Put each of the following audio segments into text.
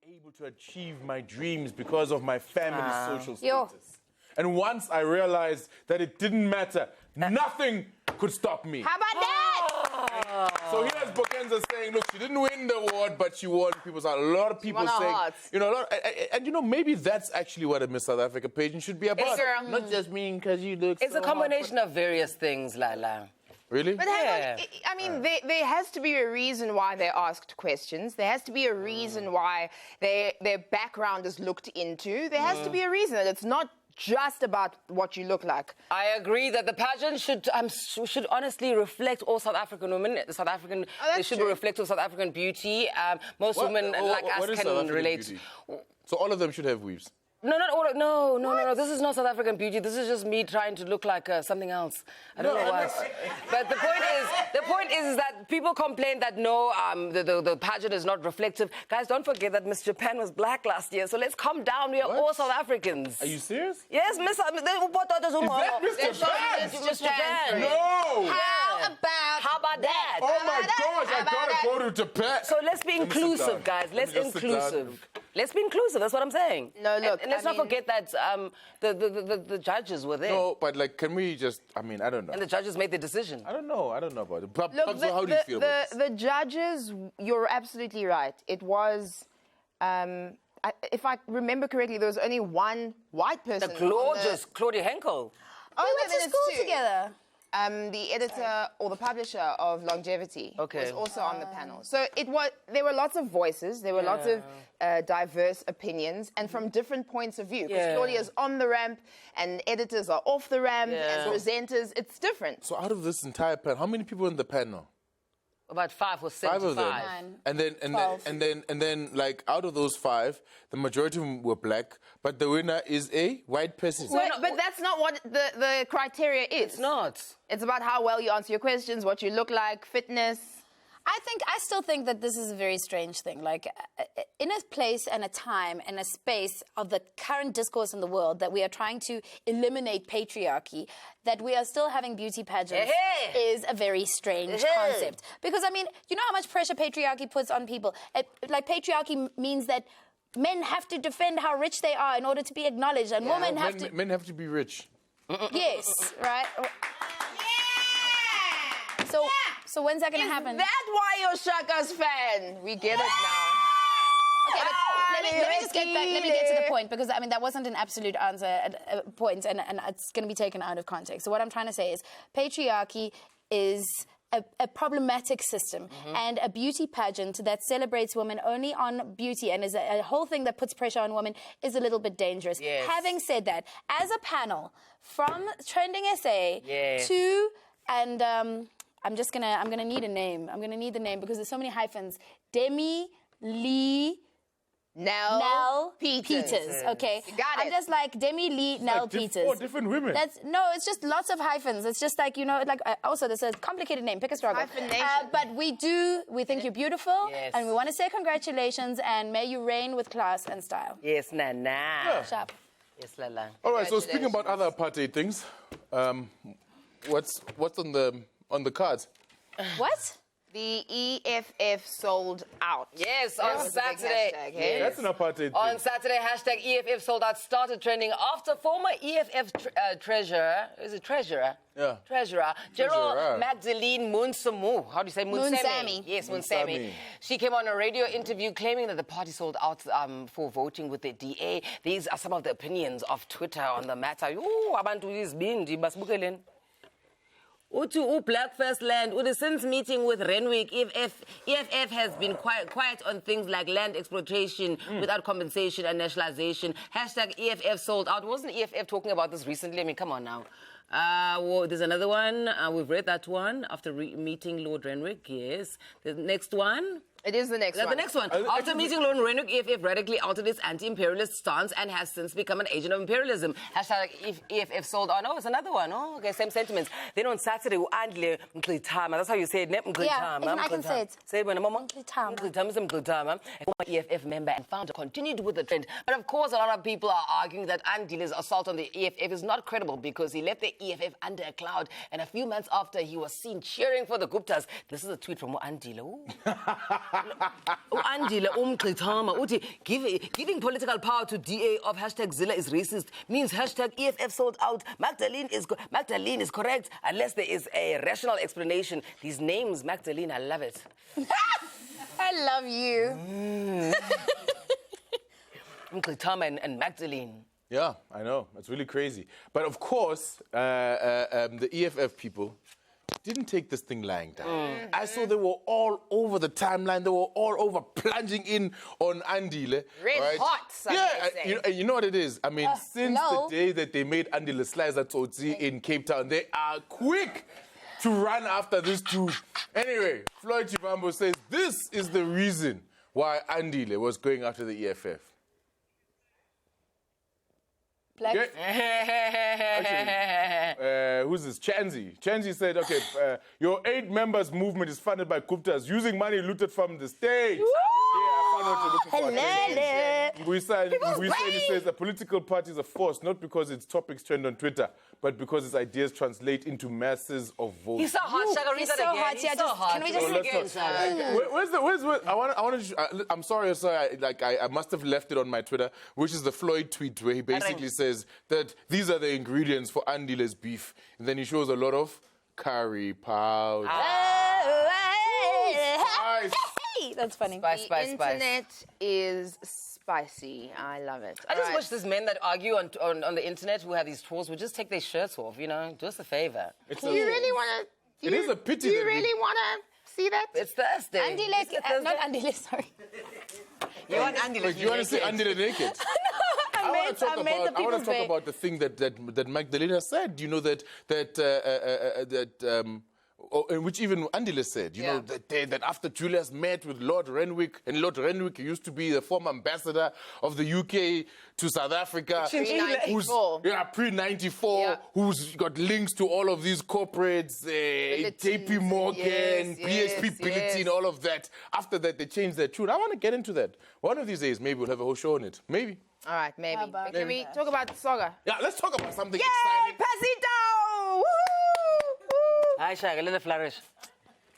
able to achieve my dreams because of my family's social status. And once I realized that it didn't matter, nothing could stop me. How about that? So here's Bokenza saying, look, she didn't win the award, but she won people's heart. A lot of people saying, you know, and you know, maybe that's actually what a Miss South Africa pageant should be about. Not just mean because you look It's a combination of various things, Lala. Really? But hang on, I mean, there has to be a reason why they asked questions. There has to be a reason why their background is looked into. There has to be a reason that it's not just about what you look like. I agree that the pageant should honestly reflect all South African women. They should reflect all South African beauty. Most women like us can relate. Beauty? So all of them should have weaves. No, not all. No. This is not South African beauty. This is just me trying to look like something else. I don't know what. But the point is that people complain that the pageant is not reflective. Guys, don't forget that Miss Japan was black last year. So let's calm down. We are all South Africans. Are you serious? Yes, Miss. Is that Miss Japan? Miss Japan. No. How about that? Oh my gosh! I gotta go to Japan. So let's be inclusive, guys. Let's be inclusive. Let's be inclusive. That's what I'm saying. No, look. And let's not forget that the judges were there. No, but like, can we just? I mean, I don't know. And the judges made the decision. I don't know about it. Look, so how do you feel about this? The judges, you're absolutely right. It was, if I remember correctly, there was only one white person. The gorgeous Claudia Henkel. Oh, we went to school together. The editor or the publisher of Longevity was also on the panel. So there were lots of voices, there were lots of diverse opinions, and from different points of view. Because Claudia's on the ramp, and editors are off the ramp, and presenters, it's different. So out of this entire panel, how many people in the panel? About 5 or 75. 5 of them. And then, like, out of those 5, the majority of them were black, but the winner is a white person. But that's not what the criteria is. It's not. It's about how well you answer your questions, what you look like, fitness. I still think that this is a very strange thing. Like, in a place and a time and a space of the current discourse in the world that we are trying to eliminate patriarchy, that we are still having beauty pageants is a very strange concept. Because, I mean, you know how much pressure patriarchy puts on people? Patriarchy means that men have to defend how rich they are in order to be acknowledged, and women have to... Men have to be rich. Yes, right? So when's that going to happen? Is that why you're Shaka's fan? We get it now. Okay, but let me just get back. Let me get to the point, because I mean that wasn't an absolute answer at a point, and it's going to be taken out of context. So what I'm trying to say is, patriarchy is a problematic system, and a beauty pageant that celebrates women only on beauty and is a whole thing that puts pressure on women is a little bit dangerous. Yes. Having said that, as a panel from TrendingSA to I'm gonna need a name. I'm gonna need the name because there's so many hyphens. Demi Lee Nell Peters. Okay. You got it. I'm just like Demi Lee Nell Peters. 4 different women. It's just lots of hyphens. It's just like, you know, like also there's a complicated name. Pick a struggle. Hyphenation. But we think you're beautiful, and we want to say congratulations, and may you reign with class and style. Yes, Nana. Sharp. Yes, Lala. All right, so speaking about other apartheid things, what's on the cards? What? The EFF sold out. Yes, on Saturday. That's an apartheid thing. On Saturday, hashtag EFF sold out started trending after former EFF treasurer, is it treasurer? Yeah. Treasurer, General Magdalene Munsamu. How do you say Munsami? Yes, Munsami. She came on a radio interview claiming that the party sold out for voting with the DA. These are some of the opinions of Twitter on the matter. Ooh, abantu izibindi basibukelen. Utu Black First Land, since meeting with Renwick, EFF has been quiet on things like land exploitation without compensation and nationalization. Hashtag EFF sold out. Wasn't EFF talking about this recently? I mean, come on now. There's another one. We've read that one after meeting Lord Renwick. Yes. The next one. It is the next one. The next one. After meeting Lord Renwick, EFF radically altered its anti-imperialist stance and has since become an agent of imperialism. Hashtag EFF sold on. Oh, it's another one. Oh, okay, same sentiments. Then on Saturday, Andle Mklitama. That's how you say it, ne? Yeah, I can say it. Say it when Mklitama. Mklitama. A former EFF member and founder continued with the trend. But of course, a lot of people are arguing that Andile's assault on the EFF is not credible because he left the EFF under a cloud, and a few months after, he was seen cheering for the Guptas. This is a tweet from Andile. Andile umqithama uthi giving political power to DA of #Zilla is racist means #EFF sold out. Magdalene is correct unless there is a rational explanation. These names, Magdalene, I love it. I love you. Umqithama and Magdalene. Yeah, I know. It's really crazy. But of course, the EFF people didn't take this thing lying down. I saw they were all over the timeline. They were all over plunging in on Andile. Red hot, you know what it is? I mean, since the day that they made Andile Slicer Tsotsi in Cape Town, they are quick to run after this dude. Anyway, Floyd Chivambo says this is the reason why Andile was going after the EFF. Black. Okay. Actually, who's this? Chanzi said, okay, your 8 members movement is funded by Guptas using money looted from the state. Woo! Yeah, I found what you're looking for. Hello. Says a political party is a force, not because its topics trend on Twitter, but because its ideas translate into masses of votes. He's so hot, Shaka. He's so hot. Yeah, so hot. Can we just I'm sorry, I must have left it on my Twitter, which is the Floyd tweet where he basically says that these are the ingredients for Andile's beef. And then he shows a lot of curry powder. Spice. That's funny. Spice. The internet is spicy. I love it. I just wish these men that argue on the internet who have these trolls would just take their shirts off, you know? Do us a favor. Do you really want to... It is a pity. Do you really want to see that? It's Thursday. Andile, not Andile, sorry. You want Andile? Wait, you want to say Andile naked? I want to talk about the thing that Magdalena said. You know which even Andile said. You know that after Julius met with Lord Renwick, and Lord Renwick used to be the former ambassador of the UK to South Africa, pre-94, who's got links to all of these corporates, JP Morgan, BHP Billiton, all of that. After that, they changed their tune. I want to get into that. One of these days, maybe we'll have a whole show on it. Maybe. All right, maybe. Can we talk about Soga? Yeah, let's talk about something exciting. Pass it down! Woo! Hi, Shaka, let it flourish.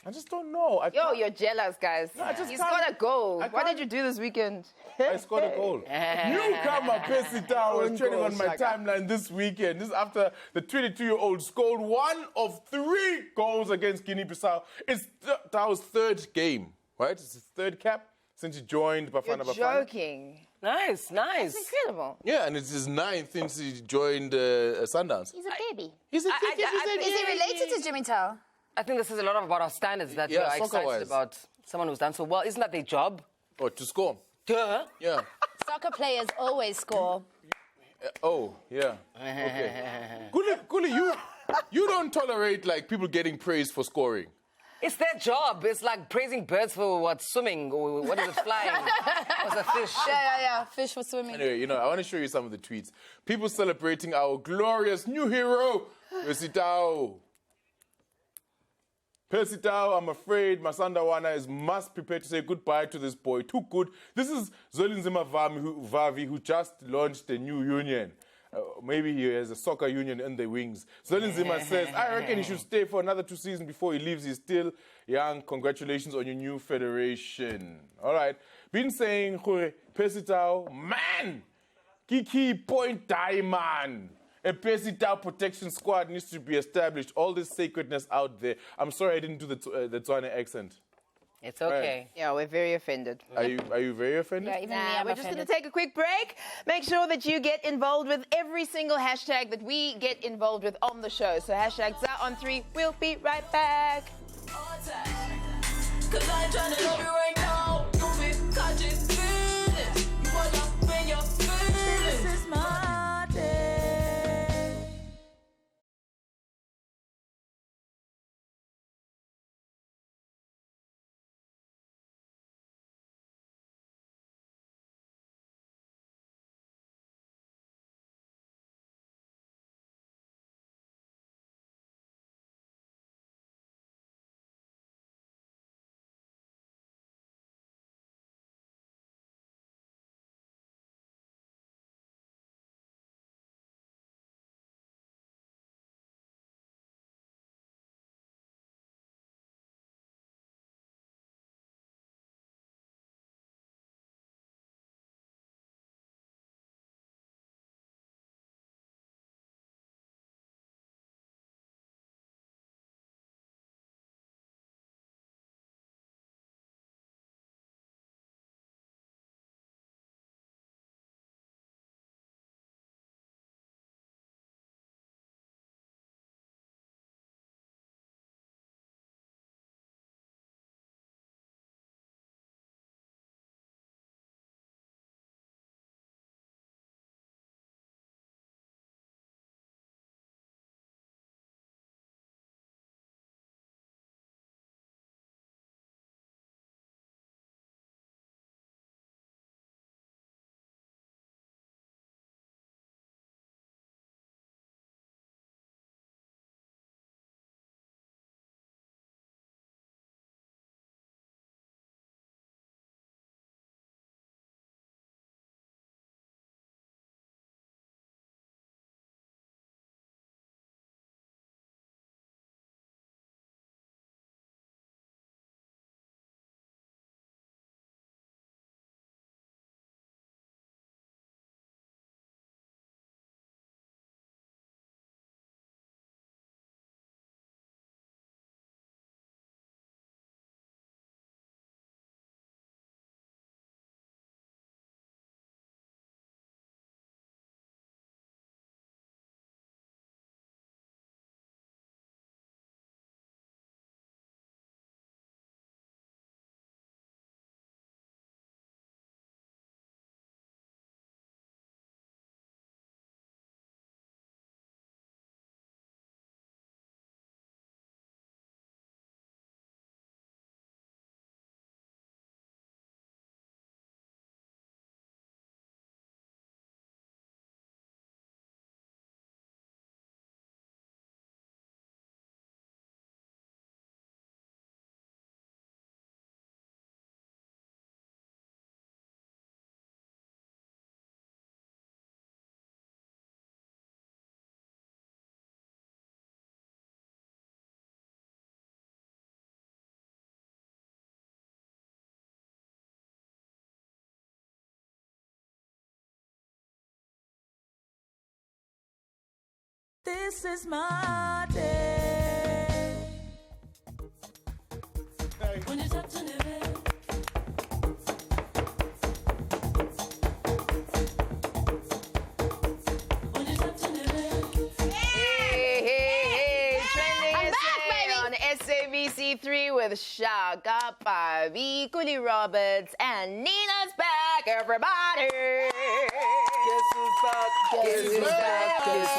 I just don't know. You're jealous, guys. No, He's got a goal. What did you do this weekend? I scored a goal. Newcomer Pesita was training on my timeline this weekend. This is after the 22-year-old scored 1 of 3 goals against Guinea-Bissau. It's Tao's 3rd game, right? It's his 3rd cap since he joined Bafana Bafana. You're joking. Nice. That's incredible. Yeah, and it's his 9th since he joined Sundowns. He's a baby. He's a kid. Is he related to Jimmy Tao? I think this is a lot about our standards that we are excited about someone who's done so well. Isn't that their job? Oh, to score. Duh. Yeah. Soccer players always score. Okay. Kuli, you don't tolerate people getting praised for scoring. It's their job. It's like praising birds for swimming, or what is it, flying? What's a fish? Yeah. Fish for swimming. Anyway, I want to show you some of the tweets. People celebrating our glorious new hero, Percy Tau. Percy Tau, I'm afraid Masandawana must prepare to say goodbye to this boy. Too good. This is Zolinzima Vavi, who just launched a new union. Maybe he has a soccer union in the wings. Zolinzima says, I reckon he should stay for another 2 seasons before he leaves. He's still young. Congratulations on your new federation. All right. Been saying, Percy Tau, man, Kiki point diamond. A Percy Tau protection squad needs to be established. All this sacredness out there. I'm sorry I didn't do the Tswana accent. It's okay. Right. Yeah, we're very offended. Are you very offended? Yeah, even me, I'm we're just offended. going to take a quick break. Make sure that you get involved with every single hashtag that we get involved with on the show. So hashtag ZA on3. We'll be right back. This is my day. When it's up to living. When it's up to living. Hey, trending I'm SA back, baby. on SABC3 with Shaka, Bobby, Cooley Roberts, and Nina's back, everybody. Guess who's back? Guess who's back? Guess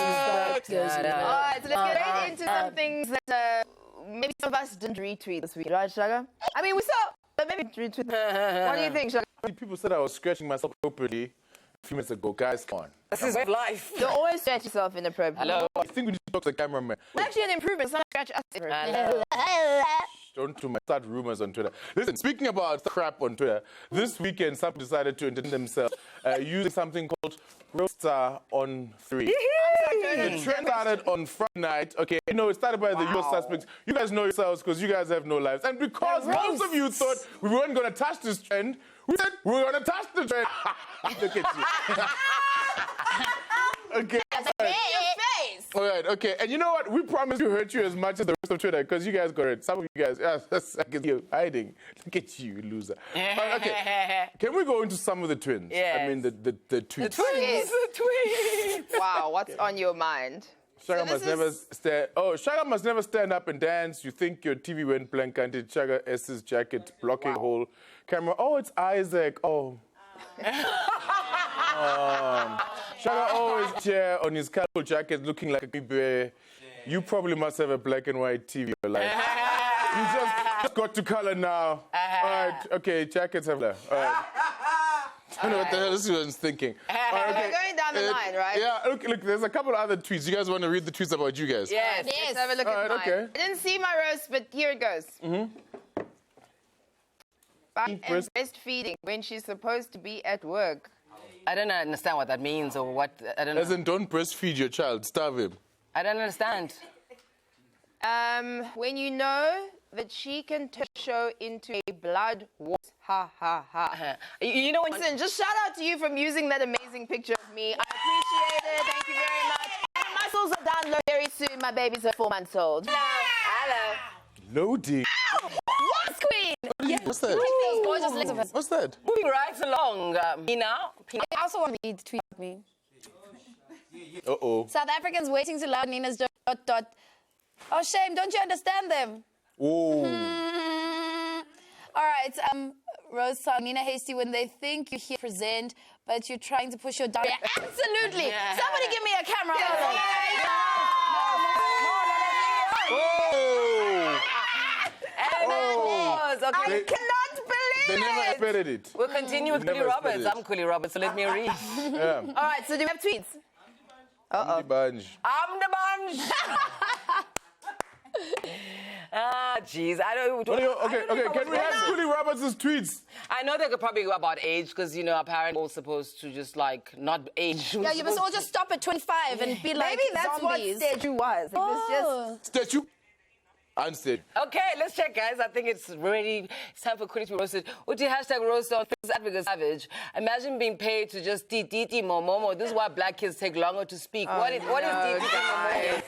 who's back? All right, so let's get right into some things that maybe some of us didn't retweet this week, right, Shaka? I mean, we saw, but maybe retweet. What do you think, Shaka? People said I was scratching myself appropriately a few minutes ago. Guys, come on. This is life. You always stretch yourself inappropriately. Hello. I think we need to talk to the cameraman. It's actually an improvement. Someone scratch us Hello. Don't do my start rumors on Twitter. Listen, speaking about crap on Twitter, this weekend some decided to entertain themselves using something called Roaster on 3. The trend started on Friday night. Okay, you know, it started by the usual suspects. You guys know yourselves because you guys have no lives. And because most of you thought we weren't going to touch this trend, we said we were going to touch the trend. Look at you. Okay. All right, okay. And you know what? We promise to hurt you as much as the rest of Twitter because you guys got it. Some of you guys, I can see you hiding. Look at you, loser. All right, okay. Can we go into some of the twins? Yes. I mean, the tweets. The twins. The twins. Wow, what's on your mind? Shaka So must this never is- stand. Oh, Shaka must never stand up and dance. You think your TV went blank until Shaka S's jacket blocking the whole camera. Oh, it's Isaac. Oh. Shaka always chair on his colorful jacket looking like a bear. You probably must have a black and white TV in your life. You just got to color now. All right, okay, jackets have color. All right. I don't know what the hell this one's thinking. All right, We're going down the line, right? Yeah, look, there's a couple of other tweets. You guys want to read the tweets about you guys? Yes. Let's have a look All at right, mine. okay. I didn't see my roast, but here it goes. And breastfeeding when she's supposed to be at work. I don't understand what that means or what. I don't As know. in, don't breastfeed your child, starve him. I don't understand. When you know that she can turn the show into a blood war. Ha ha ha. You know when. Listen, just shout out to you from using that amazing picture of me. I appreciate it. Thank you very much. And my muscles are download very soon. My baby's 4 months old. Hello. Loading. Yes, queen. What's that? Those gorgeous legs of hers. What's that? Moving right along, Nina. I also want you to tweet me. Uh-oh. South Africans waiting to loud Nina's dot dot. Oh, shame! Don't you understand them? Oh. All right, Rose song Nina Hasty when they think you're here to present, but you're trying to push your dog. Yeah, absolutely. Somebody give me a camera. Oh. Okay. I cannot believe They it. never expected it. We'll continue with Cooley Never Roberts. expected it. I'm Cooley Roberts, so let me read. Yeah. All right, so do we have tweets? Uh-oh. Bunch. I'm the bunch. Jeez. I don't. What are you, okay, I don't know okay. Can we have Cooley Roberts' tweets? I know they could probably go about age because, you know, apparently we're all supposed to just like not age. Yeah, you must all just stop at 25 and be like Maybe that's zombies. what statue was. It was just... Statue. Unsaid. Okay, let's check, guys. I think it's ready. It's time for Cooley to be roasted. What do you hashtag roast on Fix Advocate Savage? Imagine being paid to just titi momomo. This is why black kids take longer to speak. What is titi momomo?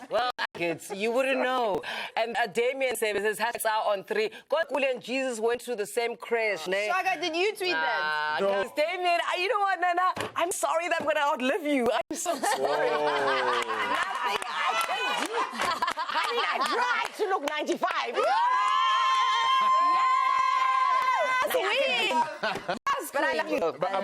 Well, kids, you wouldn't know. And Damien says his hashtags are on 3. God, Cooley and Jesus went through the same crash. Shaka, did you tweet that? Guys, Damien, you know what, Nana? I'm sorry that I'm going to outlive you. I'm so sorry. Nothing I can do. I mean, I tried to look 95. But I love you. But I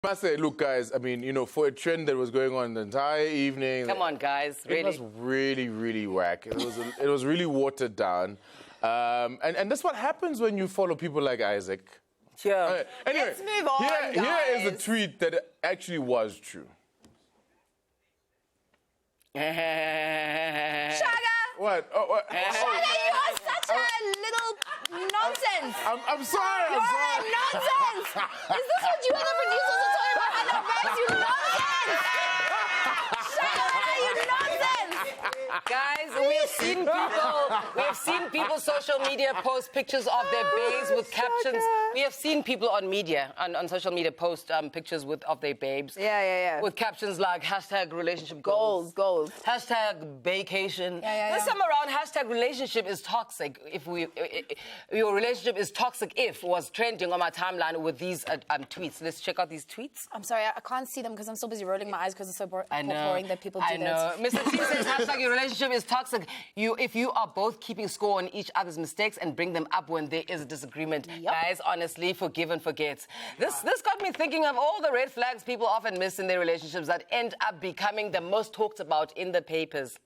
must say, look, guys, I mean, you know, for a trend that was going on the entire evening. Come on, guys, It really. was really, really whack. It was really watered down. And that's what happens when you follow people like Isaac. Sure. Anyway, Let's move on, Here is a guys. tweet that actually was true. Shaka! What? Oh, what? Shaka, you are such a little nonsense. I'm sorry. You're a nonsense. Is this what you and the producers are talking about? I know, babes, you nonsense. Shaka, you nonsense. Guys, we have seen people social media post pictures of their babes with captions. We have seen people on social media post pictures of their babes. Yeah. With captions like hashtag relationship Goals. Hashtag vacation. Yeah. This time around, hashtag relationship is toxic. Your relationship is toxic if was trending on my timeline with these tweets. Let's check out these tweets. I'm sorry, I can't see them because I'm so busy rolling my eyes because it's so boring that people do I know. that. Mr. T says, hashtag your relationship is toxic. If you are both keeping score on each other's mistakes and bring them up when there is a disagreement. Yep. Guys, honestly, forgive and forget. This got me thinking of all the red flags people often miss in their relationships that end up becoming the most talked about in the papers.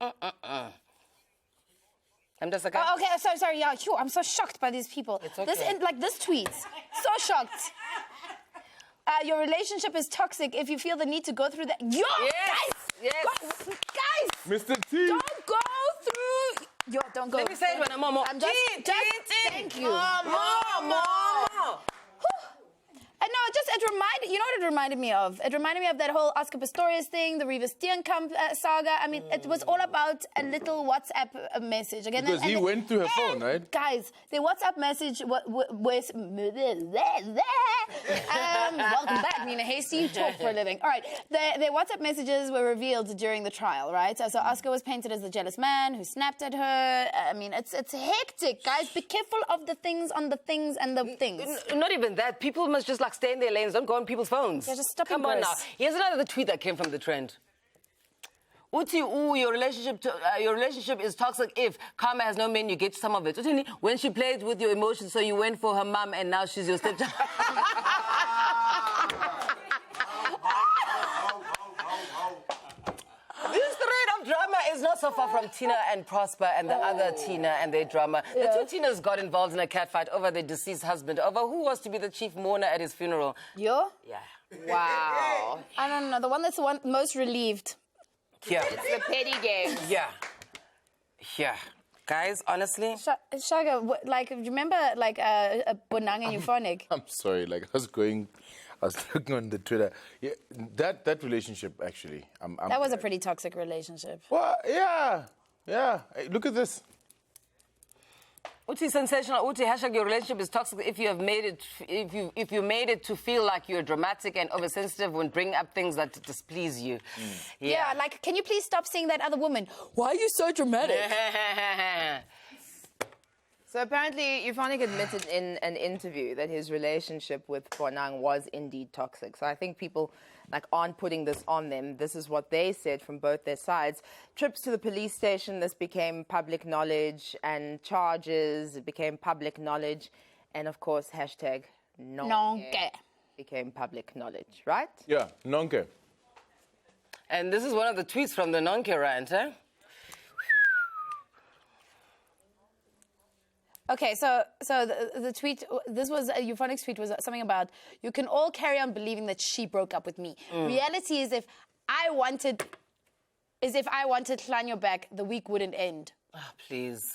I'm just like... Oh, okay, sorry. Yeah, phew, I'm so shocked by these people. It's okay. This tweet. So shocked. Your relationship is toxic if you feel the need to go through that. Yo, Yes. guys! Mr. T. Don't go through. Yo, don't go. Let me say it when I'm more. I'm just thank you. More. No, it reminded, you know what it reminded me of? It reminded me of that whole Oscar Pistorius thing, the Reeva Steenkamp saga. I mean, it was all about a little WhatsApp message. Again, Because he went through her phone, right? Guys, the WhatsApp message was... welcome back, Nina Hasty. You talk for a living. All right, the WhatsApp messages were revealed during the trial, right? So Oscar was painted as the jealous man who snapped at her. I mean, it's hectic, guys. Be careful of the things on the things and the things. Not even that. People must just stay in their lanes. Don't go on people's phones. Yeah, just stop Come it, on Bruce. now. Here's another tweet that came from the trend. Uti, your relationship is toxic if karma has no menu, get some of it. Uti, when she played with your emotions, so you went for her mum and now she's your stepchild. This thread of drama is not so far from Tina and Prosper and the other Tina and their drama. The two Tinas got involved in a catfight over their deceased husband, over who was to be the chief mourner at his funeral. Yo? Yeah. Wow. I don't know. The one that's the one most relieved. Yeah. It's the petty games. Yeah. Guys, honestly. Shaga, remember Bonang and Euphonic? I'm sorry, I was looking on the Twitter. Yeah, that relationship, actually. That was a pretty toxic relationship. Well, yeah. Hey, look at this. Uti sensational. Uti hashtag your relationship is toxic if you have made it. If you made it to feel like you're dramatic and oversensitive when bringing up things that displease you. Yeah, can you please stop seeing that other woman? Why are you so dramatic? So apparently, Euphonic admitted in an interview that his relationship with Bonang was indeed toxic. So I think people aren't putting this on them. This is what they said from both their sides. Trips to the police station, this became public knowledge, and charges, it became public knowledge, and of course, hashtag nonke became public knowledge, right? Yeah, nonke. And this is one of the tweets from the nonke rant, eh? Okay, so the tweet, this was, Euphonic's tweet was something about, you can all carry on believing that she broke up with me. Reality is if I wanted Klanyo back, the week wouldn't end. Oh, please.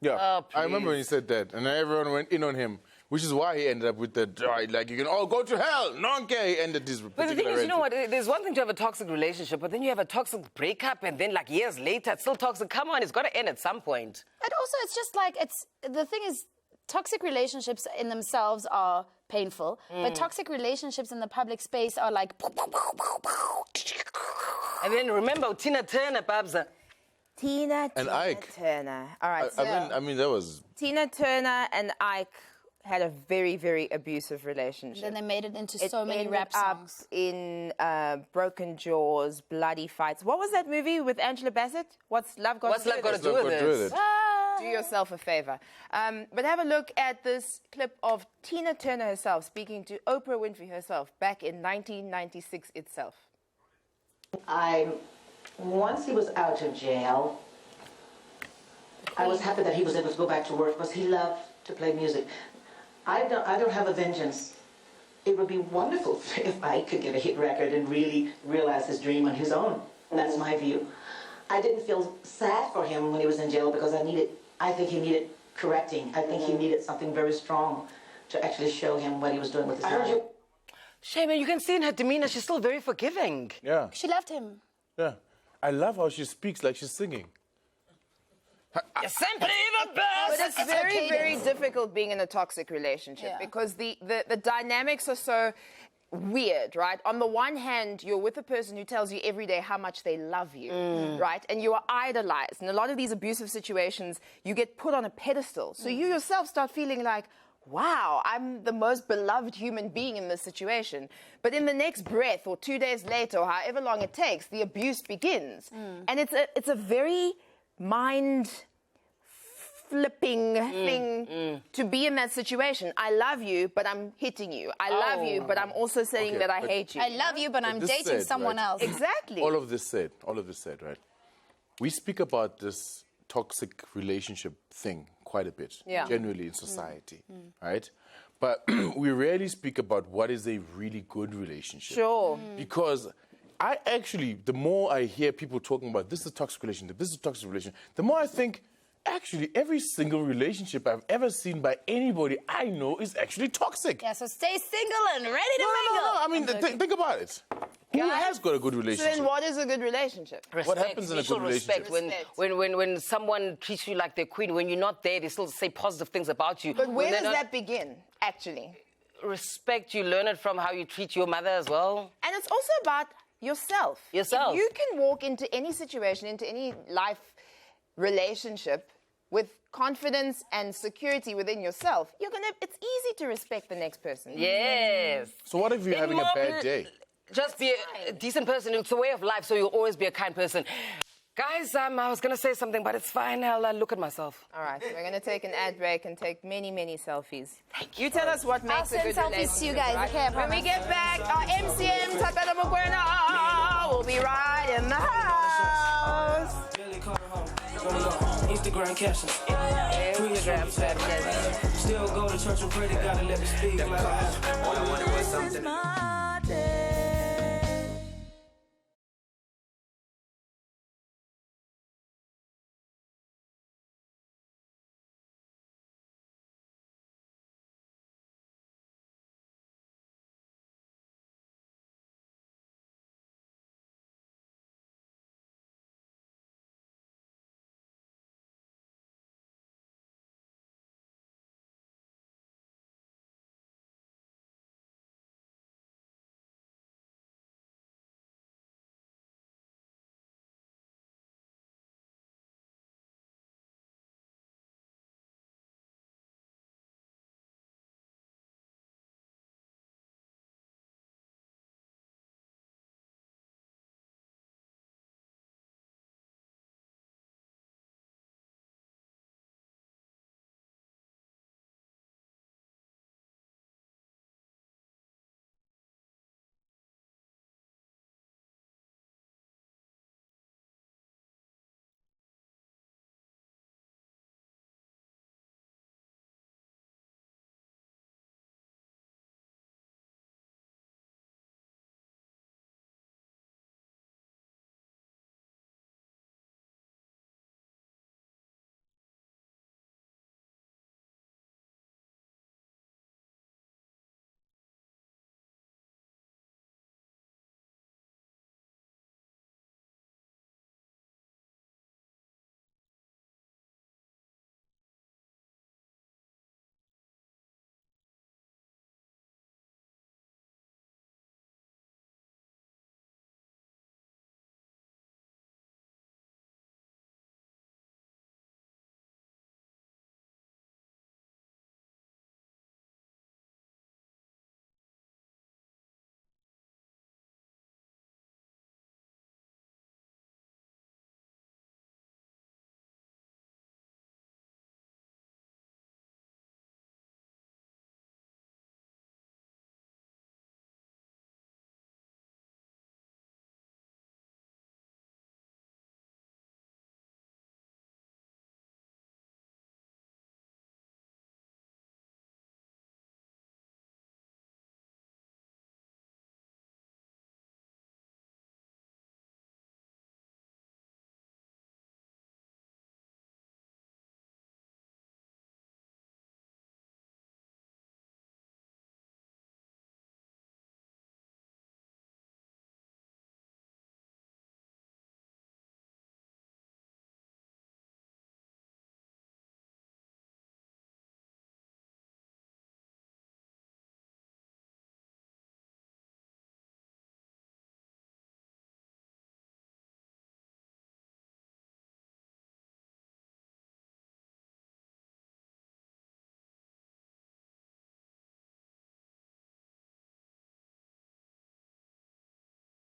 Yeah, Oh, I remember when he said that, and everyone went in on him, which is why he ended up with that, you can all go to hell, nonke, he ended his But the thing particular is, you know rant. what? There's one thing to have a toxic relationship, but then you have a toxic breakup, and then years later, it's still toxic. Come on, it's got to end at some point. And also, it's just the thing is, toxic relationships in themselves are painful, but toxic relationships in the public space are like... And then remember, Tina Turner, Babza. Tina And Ike. Turner. All right, so I mean, that was... Tina Turner and Ike had a very, very abusive relationship. Then they made it into It so many ended rap up songs. in broken jaws, bloody fights. What was that movie with Angela Bassett? What's Love Got What's to love Do got with to do with it? Do yourself a favor. But have a look at this clip of Tina Turner herself speaking to Oprah Winfrey herself back in 1996 itself. Once he was out of jail, I was happy that he was able to go back to work because he loved to play music. I don't have a vengeance. It would be wonderful if I could get a hit record and really realize his dream on his own. That's my view. I didn't feel sad for him when he was in jail because I think he needed correcting. I think he needed something very strong to actually show him what he was doing with his life. Shame, you can see in her demeanor, she's still very forgiving. Yeah. She left him. Yeah. I love how she speaks like she's singing. You're simply the But best. it's very, very difficult being in a toxic relationship because the dynamics are so weird, right? On the one hand, you're with a person who tells you every day how much they love you, right? And you are idolized. And a lot of these abusive situations, you get put on a pedestal. So you yourself start feeling like, wow, I'm the most beloved human being in this situation. But in the next breath or 2 days later or however long it takes, the abuse begins. And it's a very mind-flipping thing to be in that situation. I love you, but I'm hitting you. I love you, but I'm also saying that I hate you. I love you, but I'm this dating said, someone right? else. Exactly. All of this said, right? We speak about this toxic relationship thing quite a bit, generally in society, right? But we rarely speak about what is a really good relationship. Sure. Because I actually, the more I hear people talking about this is a toxic relationship, this is a toxic relationship, the more I think, actually, every single relationship I've ever seen by anybody I know is actually toxic. Yeah, so stay single and ready to mingle. No. I mean, think about it. Who has got a good So relationship? then what is a good relationship? What happens in a good Mutual respect. relationship? When someone treats you like their queen, when you're not there, they still say positive things about you. But When where they're does not- that begin, actually? Respect, you learn it from how you treat your mother as well. And it's also about yourself. Yourself. If you can walk into any situation, into any life relationship with confidence and security within yourself, it's easy to respect the next person. Yes. So what if you're having a bad day? Just be a decent person. It's a way of life, so you'll always be a kind person. Guys, I was going to say something, but it's fine. I'll look at myself. All right, we're going to take an ad break and take many, many selfies. You tell us what makes a send good selfies relationship. to you guys, right? okay, I When we promise. get back, our MCM, Tatala Mokwena, will be right in the house. Instagram captions. Instagram captions. Still go to church and pray to God and let me speak like I have. All I wanted was something.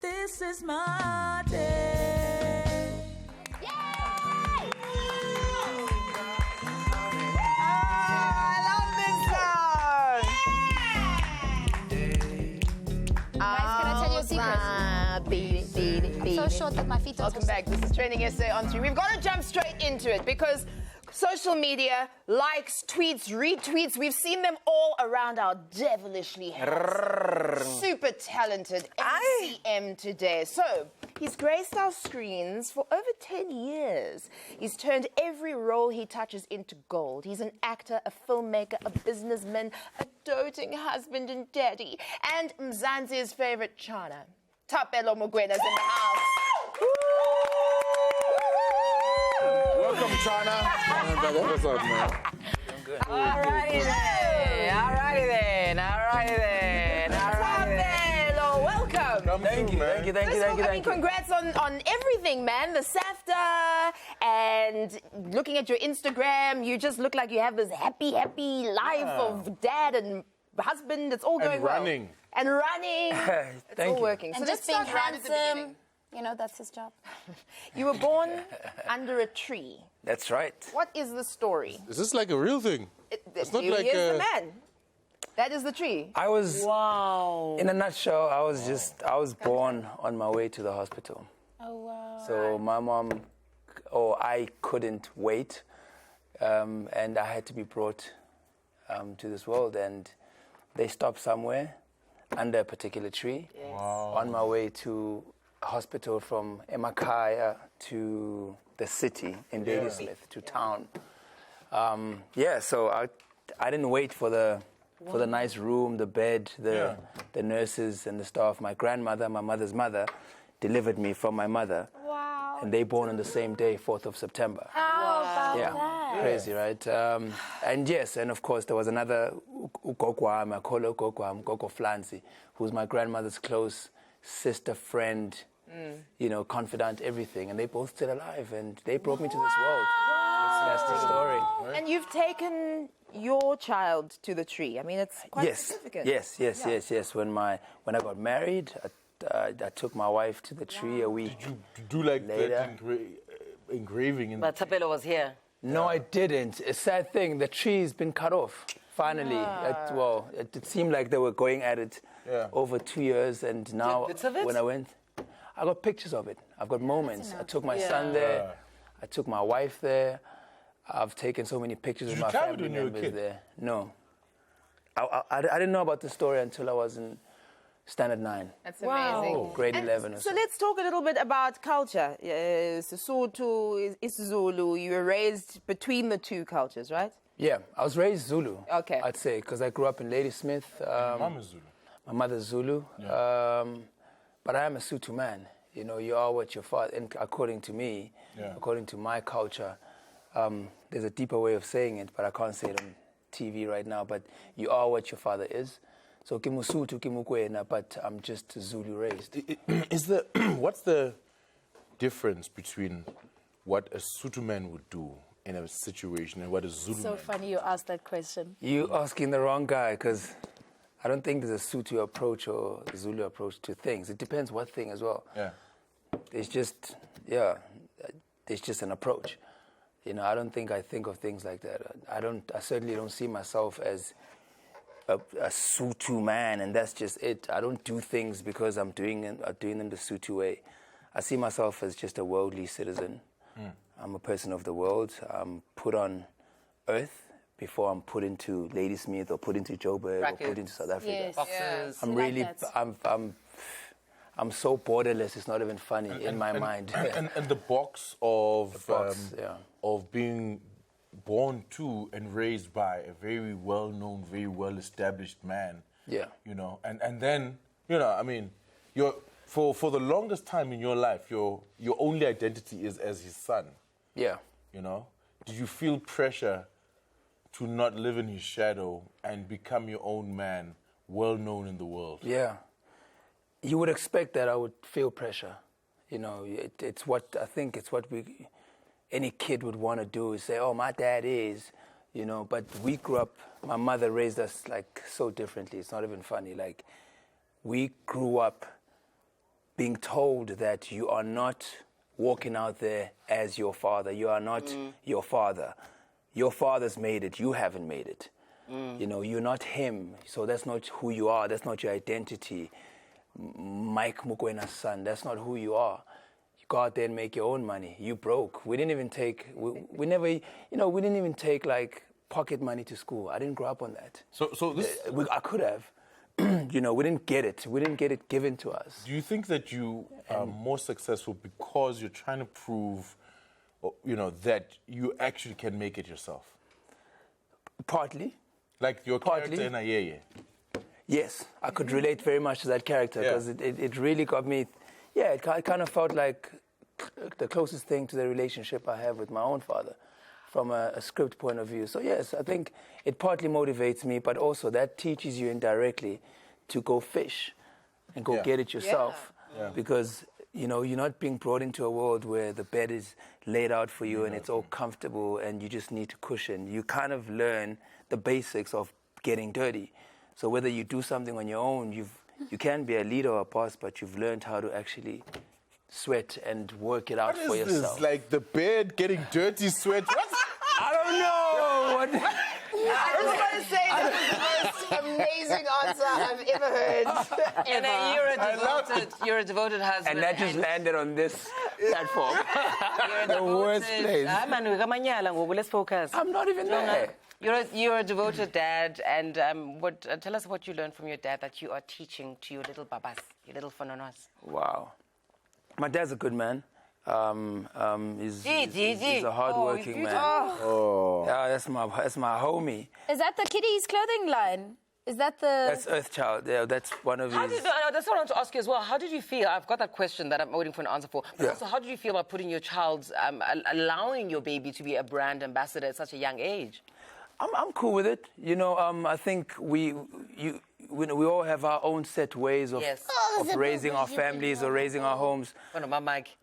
this is my day. Yay! I love this song. Guys, can I tell you a secret? I'm so short that my feet don't Welcome back. This is Trending SA on 3. We've got to jump straight into it because social media, likes, tweets, retweets, we've seen them all around our devilishly handsome, super talented MCM today. So, he's graced our screens for over 10 years. He's turned every role he touches into gold. He's an actor, a filmmaker, a businessman, a doting husband and daddy, and Mzansi's favorite Chana. Thapelo Mogwena's in the house. Welcome, Chana. What's up, man? Alrighty then. Thapelo, welcome. Thank you. I mean, congrats on everything, man. The SAFTA and looking at your Instagram, you just look like you have this happy life of dad and husband. It's all going well. And running. It's all working. And So just let's being start right at the beginning. handsome, you know, that's his job. You were born under a tree. That's right. What is the story? Is this like a real thing? It's not like Here's the man. That is the tree. I was, in a nutshell, I was born on my way to the hospital. Oh, wow. So my mom, I couldn't wait, and I had to be brought to this world. And they stopped somewhere under a particular tree on my way to hospital from Emakaya to the city in Ladysmith, to town. So I didn't wait for the nice room, the bed, the nurses and the staff. My grandmother, my mother's mother, delivered me from my mother. Wow. And they born on the same day, 4th of September. How about that? Crazy, right? And of course there was another Ugokwam, I call her Ugokwam, Gogo Flansi, who's my grandmother's close sister, friend, confidant, everything. And they both still alive, and they brought me to this world. That's the story. And you've taken your child to the tree. I mean, it's quite significant. Yes. When I got married, I took my wife to the tree a week. Did you do like later. that engraving in But Thapelo was here. No, I didn't. A sad thing, the tree's been cut off, finally. It seemed like they were going at it over 2 years, and now bits of it? when I went, I got pictures of it. I've got moments. I took my son there. I took my wife there. I've taken so many pictures of my family members there. No. I didn't know about the story until I was in Standard 9. That's amazing. Grade 11 or so so. let's talk a little bit about culture. Sesotho, isiZulu. You were raised between the two cultures, right? Yeah, I was raised Zulu. Okay. I'd say, because I grew up in Ladysmith. Mom is Zulu. My mother's Zulu. But I am a Sotho man. You know, you are what your father, and according to me, according to my culture, there's a deeper way of saying it, but I can't say it on TV right now, but you are what your father is. So Kimusutu, Kimukwena, but I'm just Zulu raised. What's the difference between what a Sotho man would do in a situation and what a Zulu So man funny you asked that question. You asking the wrong guy, because I don't think there's a Sotho approach or a Zulu approach to things. It depends what thing as well. Yeah. It's just, it's just an approach. You know, I don't think I think of things like that. I certainly don't see myself as a Sotho man, and that's just it. I don't do things because I'm doing them the Sotho way. I see myself as just a worldly citizen. I'm a person of the world. I'm put on earth before I'm put into Ladysmith or put into Joburg or put into South Africa. Yes. Boxes. I'm really, I'm so borderless. It's not even funny in my mind. And the box of of being born to and raised by a very well-known, very well-established man. Yeah. You know, and then, you know, I mean, you're for the longest time in your life, your only identity is as his son. Yeah. You know, did you feel pressure to not live in his shadow and become your own man, well-known in the world? Yeah. You would expect that I would feel pressure. You know, it's what any kid would want to do is say, oh, my dad is, you know, but we grew up, my mother raised us like so differently. It's not even funny. Like, we grew up being told that you are not walking out there as your father. You are not your father. Your father's made it. You haven't made it. You know, you're not him. So that's not who you are. That's not your identity. Mike Mukwena's son. That's not who you are. You go out there and make your own money. You broke. We didn't even take, we never, you know, we didn't even take like pocket money to school. I didn't grow up on that. So this... I could have. You know, we didn't get it. We didn't get it given to us. Do you think that you are more successful because you're trying to prove, you know, that you actually can make it yourself? Partly. Like your character in Ayeye. Yes, I could relate very much to that character because it really got me. Yeah, it kind of felt like the closest thing to the relationship I have with my own father from a script point of view. So yes, I think it partly motivates me, but also that teaches you indirectly to go fish and go get it yourself. Yeah. Because, you know, you're not being brought into a world where the bed is laid out for you and it's all comfortable and you just need to cushion. You kind of learn the basics of getting dirty. So whether you do something on your own, you can be a leader or a boss, but you've learned how to actually sweat and work it out for yourself. What is this? Like the bed getting dirty, sweat? What? I don't know. What? I just want to say that was the most amazing answer I've ever heard. And then you're a devoted husband. And that just landed on this platform. You're a The worst place. Let's focus. I'm not even there. You're a devoted dad, and tell us what you learned from your dad that you are teaching to your little babas, your little fononos. Wow. My dad's a good man. He's a hardworking man. Oh. Yeah, that's my homie. Is that the kiddies clothing line? Is that the... That's Earthchild. Yeah, that's one of his... That's what I want to ask you as well. How did you feel? I've got that question that I'm waiting for an answer for. But also, how did you feel about putting your child's, allowing your baby to be a brand ambassador at such a young age? I'm cool with it. You know, I think we all have our own set ways of raising our families or raising our homes.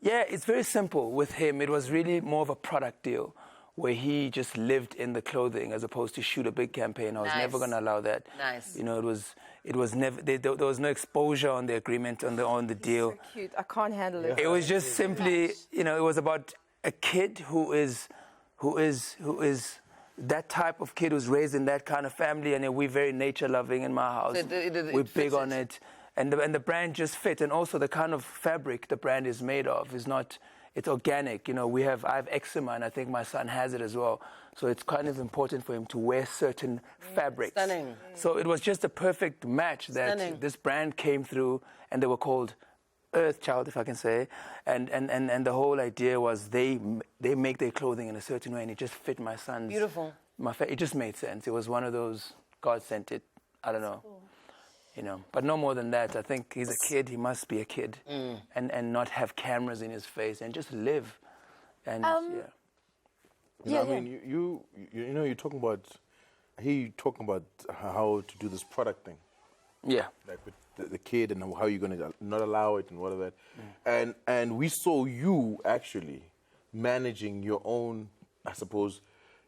Yeah, it's very simple. With him, it was really more of a product deal where he just lived in the clothing as opposed to shoot a big campaign. I was never going to allow that. Nice. You know, it was never, there was no exposure on the agreement, on the deal. So cute. I can't handle it. It was just simply, you know, it was about a kid who is that type of kid who's raised in that kind of family, and we're very nature-loving in my house. So we're big on it. And the brand just fit. And also the kind of fabric the brand is made of is not, it's organic. You know, I have eczema, and I think my son has it as well. So it's kind of important for him to wear certain fabrics. Stunning. So it was just a perfect match that this brand came through, and they were called Earthchild, if I can say, and the whole idea was they make their clothing in a certain way, and it just fit my son's. Beautiful. It just made sense. It was one of those God sent it. I don't know, you know. But no more than that. I think he's a kid. He must be a kid, and not have cameras in his face and just live. And I mean, you know, you're talking about. I hear you talking about how to do this product thing. Yeah. Like with the kid and how you're going to not allow it and what of that. And we saw you actually managing your own, I suppose,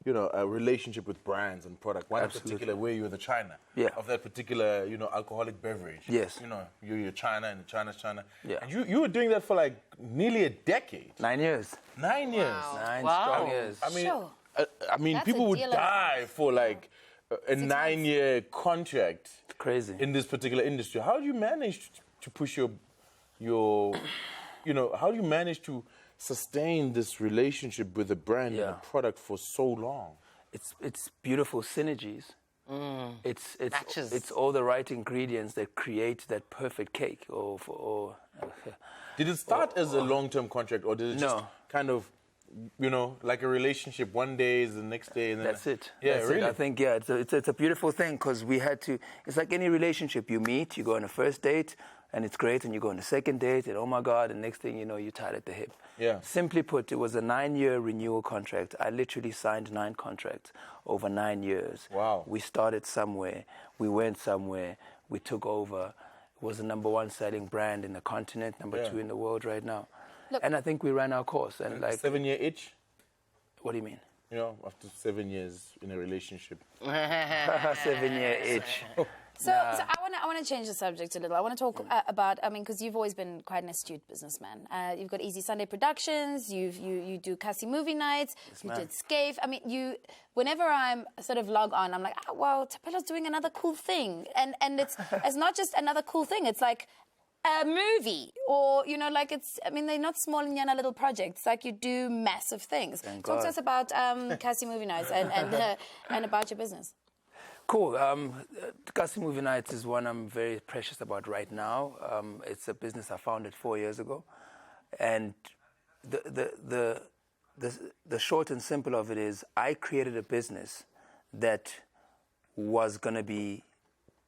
you know, a relationship with brands and product. One particular where you're the China of that particular, you know, alcoholic beverage. Yes. You know, you're China and China's China. Yeah. And you were doing that for like nearly a decade. 9 years. 9 years. Wow. 9 Wow. strong years. I mean, Sure. I mean, That's people a would deal of die for like a 9-year contract. Crazy. In this particular industry. How do you manage to push your, you know, how do you manage to sustain this relationship with a brand and a product for so long? It's beautiful synergies. Matches. It's all the right ingredients that create that perfect cake. Did it start as a long-term contract, or did it just kind of, you know, like a relationship? One day is the next day, and then that's it. Yeah, that's really. It. I think it's a beautiful thing because we had to. It's like any relationship. You meet, you go on a first date, and it's great, and you go on a second date, and oh my God, and next thing you know, you're tied at the hip. Yeah. Simply put, it was a 9-year renewal contract. I literally signed 9 contracts over 9 years. Wow. We started somewhere, we went somewhere, we took over. It was the #1 selling brand in the continent, #2 in the world right now. Look, and I think we ran our course. And like 7-year itch? What do you mean? You know, after 7 years in a relationship. 7-year itch. So I want to change the subject a little. I want to talk about, I mean, because you've always been quite an astute businessman. You've got Easy Sunday Productions. You do Kasi Movie Nights. You did Scaife. I mean, whenever I'm sort of log on, I'm like, oh, wow, Tapelo's doing another cool thing, and it's not just another cool thing. It's like a movie, or like it's. I mean, they're not small and yana little projects. Like you do massive things. Talk to us about Kasi Movie Nights and about your business. Cool. Kasi Movie Nights is one I'm very precious about right now. It's a business I founded 4 years ago, and the short and simple of it is I created a business that was going to be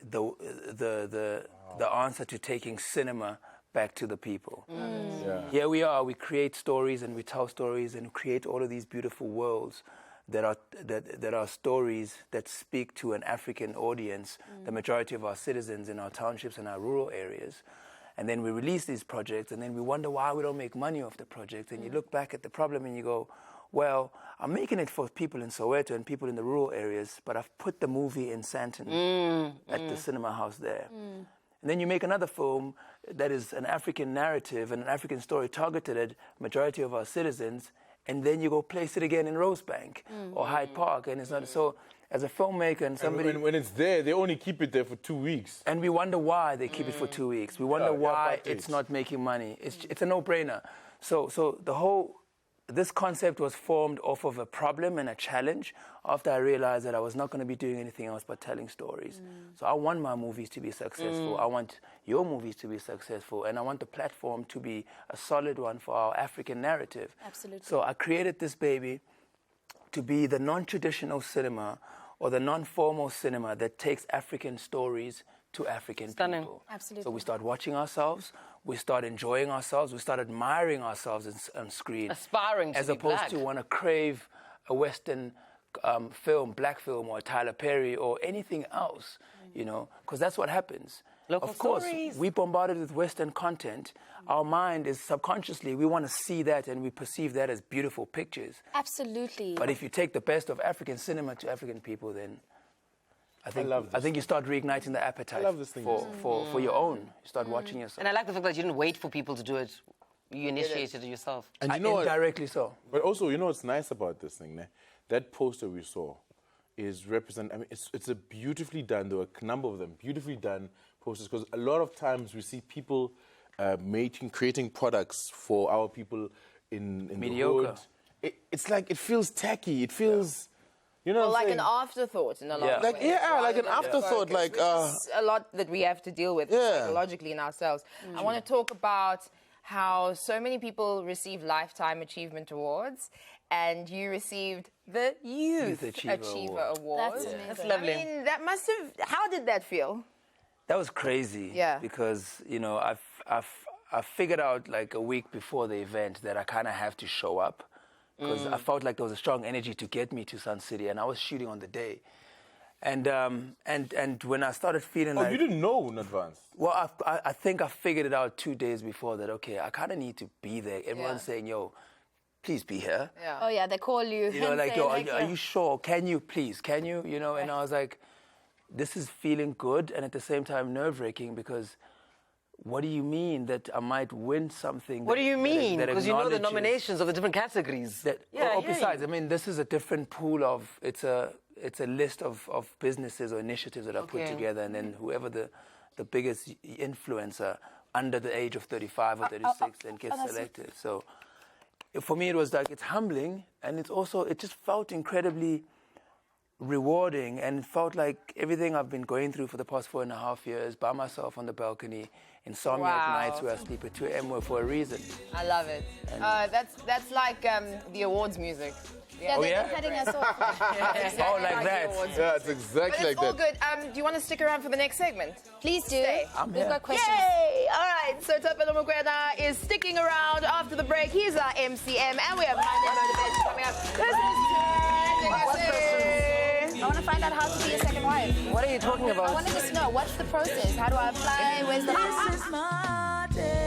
the answer to taking cinema back to the people. Yeah. Here we are. We create stories and we tell stories and create all of these beautiful worlds that are stories that speak to an African audience, the majority of our citizens in our townships and our rural areas. And then we release these projects, and then we wonder why we don't make money off the project. And you look back at the problem and you go, well, I'm making it for people in Soweto and people in the rural areas, but I've put the movie in Sandton at the cinema house there. And then you make another film that is an African narrative and an African story targeted at majority of our citizens, and then you go place it again in Rosebank or Hyde Park, and it's not so. As a filmmaker and somebody, when it's there, they only keep it there for 2 weeks. And we wonder why they keep it for 2 weeks. We wonder why it's not making money. It's a no-brainer. So this concept was formed off of a problem and a challenge after I realized that I was not going to be doing anything else but telling stories. So I want my movies to be successful. I want your movies to be successful. And I want the platform to be a solid one for our African narrative. Absolutely. So I created this baby to be the non-traditional cinema or the non-formal cinema that takes African stories to African people. Absolutely. So we start watching ourselves, we start enjoying ourselves, we start admiring ourselves on screen. Aspiring to as be opposed black. to want to crave a Western film, black film, or Tyler Perry, or anything else, because that's what happens. Local of course, stories. we bombarded with Western content. Our mind is subconsciously, we want to see that and we perceive that as beautiful pictures. Absolutely. But if you take the best of African cinema to African people, then I think you start reigniting the appetite for your own. You start watching yourself. And I like the fact that you didn't wait for people to do it. You initiated it yourself. And you know indirectly so. But also, what's nice about this thing, that poster we saw is represent. I mean, it's a beautifully done. There were a number of them, beautifully done posters. Because a lot of times we see people creating products for our people in mediocre. the hood. It's like it feels tacky. It feels. Well, like an afterthought in a lot of ways. Like an afterthought. Like a lot that we have to deal with psychologically in ourselves. I want to talk about how so many people receive Lifetime Achievement Awards, and you received the Youth Achiever Award. That's amazing. That's lovely. I mean, that must have. How did that feel? That was crazy. Yeah. Because I figured out like a week before the event that I kind of have to show up. Because I felt like there was a strong energy to get me to Sun City, and I was shooting on the day. And when I started feeling like... you didn't know in advance? Well, I think I figured it out 2 days before that, okay, I kind of need to be there. Everyone's saying, yo, please be here. Yeah. Oh, yeah, they call you. Like, yo, are you sure? Can you, please? Can you? And I was like, this is feeling good and at the same time nerve-wracking because... What do you mean that I might win something? What do you mean? That Because you know the acknowledges nominations of the different categories. Besides, I mean, this is a different pool of, it's a list of businesses or initiatives that are put together, and then whoever the biggest influencer under the age of 35 or 36 then gets selected. So for me, it was like, it's humbling, and it just felt incredibly rewarding, and it felt like everything I've been going through for the past 4.5 years by myself on the balcony, insomniac nights where I sleep at 2 a.m. were for a reason. I love it. That's like the awards music. Yeah, they're heading us off. Oh, like that. Yeah, it's exactly like all that. good. Do you want to stick around for the next segment? Please do. Stay. We've got questions. Yay! All right, so Tapelo Mokwena is sticking around after the break. He's our MCM, and we have Monday Motivation coming up. This is TrendingSA. I want to find out how to be a second wife. What are you talking about? I want to just know, what's the process? How do I apply? Where's the... This is my day.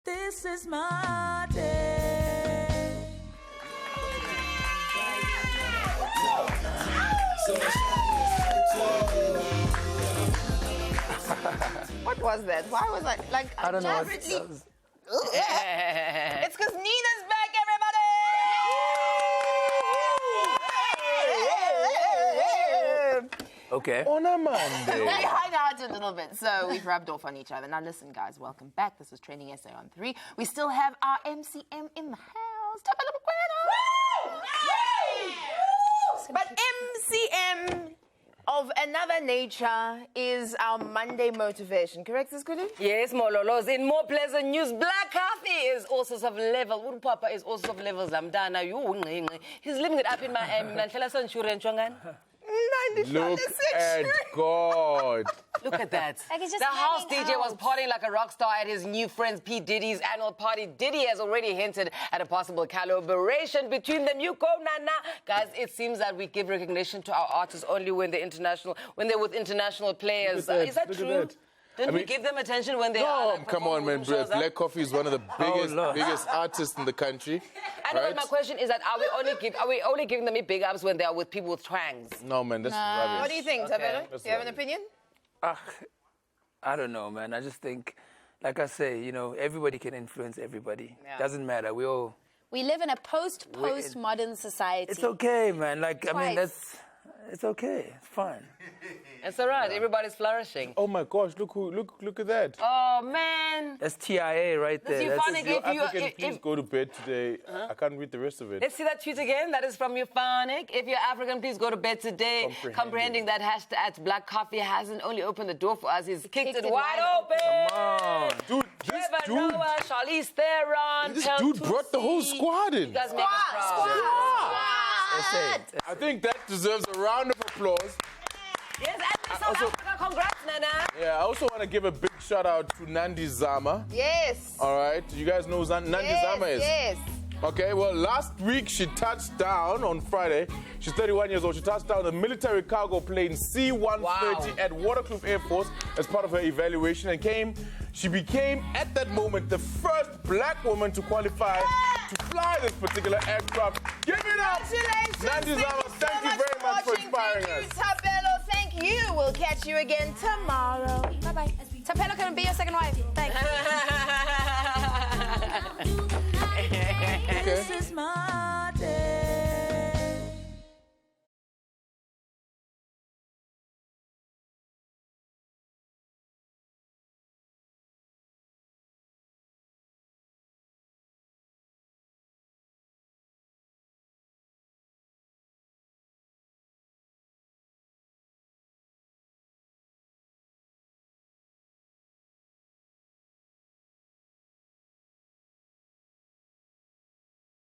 This is my day. What was that? Why was I like? I don't know. It's because Nina's back, everybody. Okay. On a Monday. We hung out a little bit, so we've rubbed off on each other. Now listen, guys, welcome back. This is Trending SA on 3. We still have our MCM in the house. Tap a little But MCM of another nature is our Monday motivation. Correct, Skulu? Yes, Mololos. In more pleasant news, black coffee is all sorts of levels. Papa is all sorts of levels. He's living it up in Miami. Look at God. Look at that. Like he's just The house hanging DJ was out. partying like a rock star at his new friend P. Diddy's annual party. Diddy has already hinted at a possible collaboration between them. You go, Nana. Guys, it seems that we give recognition to our artists only when they're with international players. Look at that. Is that Look at true? that. Didn't I we mean- give them attention when they are? No, like, come on, man. performing shows, huh? Black Coffee is one of the biggest artists in the country. I know, right? but my question is that are we only giving them big ups when they are with people with twangs? No, man, that's rubbish. What do you think, Tabelo? Do you have an opinion? I don't know, man. I just think, like I say, you know, everybody can influence everybody. Yeah. Doesn't matter. We live in a post-modern society. It's okay, man. Like, I mean, Twice. it's okay. It's fine. It's all right. Everybody's flourishing. Oh my gosh, look at that. Oh, man. That's TIA right there. you That's- funny Your if you- African, please go to bed today. I can't read the rest of it. Let's see that tweet again. That is from Euphonic. If you're African, please go to bed today. Comprehending that hashtag Black Coffee hasn't only opened the door for us, he's kicked it wide open. Come on. Dude, this Trevor dude, Noah, Charlize Theron, this dude brought the whole squad in. You guys make us proud. I think that deserves a round of applause. Yes, and South Africa, congrats, Nana. Yeah, I also want to give a big shout out to Nandi Zama. Yes. All right, you guys know who Nandi Zama is? Yes. Okay, well, last week she touched down on Friday. She's 31 years old. She touched down the military cargo plane C-130 at Waterkloof Air Force as part of her evaluation and she became, at that moment, the first black woman to qualify to fly this particular aircraft. Give it up! Congratulations. Nandi Zama, thank you very much for inspiring us. Thank you, Tabelo. Thank you. We'll catch you again tomorrow.